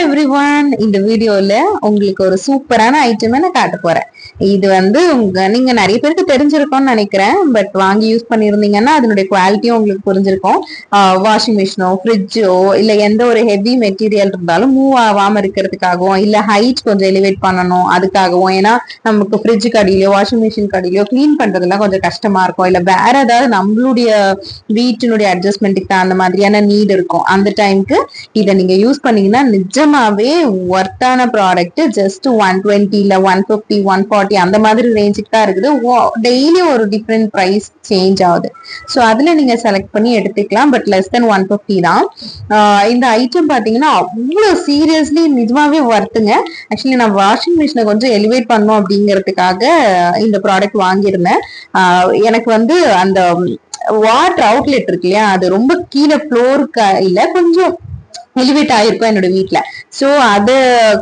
Everyone, இந்த வீடியோல உங்களுக்கு ஒரு சூப்பரான ஐட்டம் நான் காட்ட போறேன். இது வந்து நீங்க நிறைய பேருக்கு தெரிஞ்சிருக்கும்னு நினைக்கிறேன். பட் வாங்கி யூஸ் பண்ணிருந்தீங்கன்னா அதனுடைய குவாலிட்டியும் உங்களுக்கு புரிஞ்சிருக்கும். வாஷிங் மிஷினோ, ஃப்ரிட்ஜோ, இல்ல எந்த ஒரு ஹெவி மெட்டீரியல் இருந்தாலும் மூவ் ஆகாம இருக்கிறதுக்காகவும், இல்ல ஹைட் கொஞ்சம் எலிவேட் பண்ணணும் அதுக்காகவும். ஏன்னா நமக்கு ஃப்ரிட்ஜுக்கு அடியிலயோ வாஷிங் மிஷின் அடியிலயோ கிளீன் பண்றதுலாம் கொஞ்சம் கஷ்டமா இருக்கும். இல்ல வேற ஏதாவது நம்மளுடைய வீட்டினுடைய அட்ஜஸ்ட்மெண்ட்டுக்கு அந்த மாதிரியான நீட் இருக்கும். அந்த டைமுக்கு இதை நீங்க யூஸ் பண்ணீங்கன்னா நிஜமாவே ஒர்த்தான ப்ராடக்ட். ஜஸ்ட் 120 இல்ல 150 140 அந்த மாதிரி ரேஞ்சுக்கு தான் இருக்குது. டெய்லி ஒரு டிஃப்ரெண்ட் ப்ரைஸ் சேஞ்ச் ஆகுது. ஸோ அதுல நீங்க செலக்ட் பண்ணி எடுத்துக்கலாம். பட் லெஸ் தென் 150 தான். இந்த ஐட்டம் பாத்தீங்கன்னா அவ்வளவு சீரியஸ்லி நிஜமாவே ஒர்த்துங்க. ஆக்சுவலி நான் வாஷிங் மிஷினை கொஞ்சம் எலிவேட் பண்ணும் அப்படிங்கிறதுக்காக இந்த ப்ராடக்ட் வாங்கியிருந்தேன். எனக்கு வந்து அந்த வாட்டர் அவுட்லெட் இருக்கு இல்லையா, அது ரொம்ப கீழே ஃப்ளோருக்கு இல்ல, கொஞ்சம் எலிவேட் ஆயிருக்கும் என்னோட வீட்டுல. சோ அதை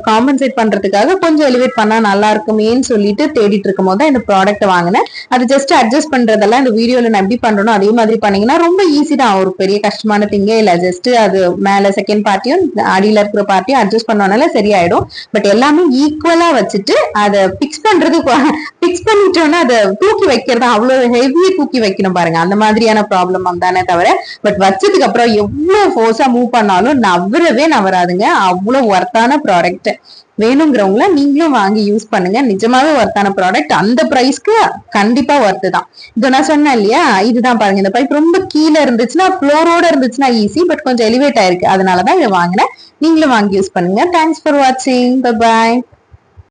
காம்பன்சேட் பண்றதுக்காக கொஞ்சம் எலிவேட் பண்ணா நல்லா இருக்குமேன்னு சொல்லிட்டு தேடிட்டு இருக்கும் போது இந்த ப்ராடக்ட் வாங்கினேன். அது ஜஸ்ட் அட்ஜஸ்ட் பண்றதெல்லாம் இந்த வீடியோல நான் எப்படி பண்றோம் அதே மாதிரி பண்ணீங்கன்னா ரொம்ப ஈஸி தான். ஒரு பெரிய கஷ்டமான திங்கே இல்ல. ஜஸ்ட் அது மேல செகண்ட் பார்ட்டியும் அடியில இருக்கிற பார்ட்டியும் அட்ஜஸ்ட் பண்ணனால சரியாயிடும். பட் எல்லாமே ஈக்குவலா வச்சுட்டு அதை பிக்ஸ் பண்றது, பிக்ஸ் பண்ணிட்டோம்னா அதை தூக்கி வைக்கிறது அவ்வளவு ஹெவியா தூக்கி வைக்கணும் பாருங்க. அந்த மாதிரியான ப்ராப்ளம் தானே தவிர, பட் வச்சதுக்கு அப்புறம் எவ்வளவு ஃபோர்ஸா மூவ் பண்ணாலும் நவரவே நவராதுங்க. அவ்வளவு ஒர்த்தான ப்ராடக்ட். வேணுங்கிறவங்கள நீங்களும் வாங்கி யூஸ் பண்ணுங்க. நிஜமாவே ஒர்த்தான ப்ராடக்ட். அந்த பிரைஸ்க்கு கண்டிப்பா ஒர்த்து தான். இது நான் சொன்னேன் இல்லையா, இதுதான் பாருங்க. இந்த பைப் ரொம்ப கீழே இருந்துச்சுன்னா, ஃப்ளோரோட இருந்துச்சுன்னா ஈஸி. பட் கொஞ்சம் எலிவேட் ஆயிருக்கு, அதனாலதான் இதை வாங்கினேன். நீங்களும் வாங்கி யூஸ் பண்ணுங்க. தேங்க்ஸ் ஃபார் வாட்சிங். Bye bye.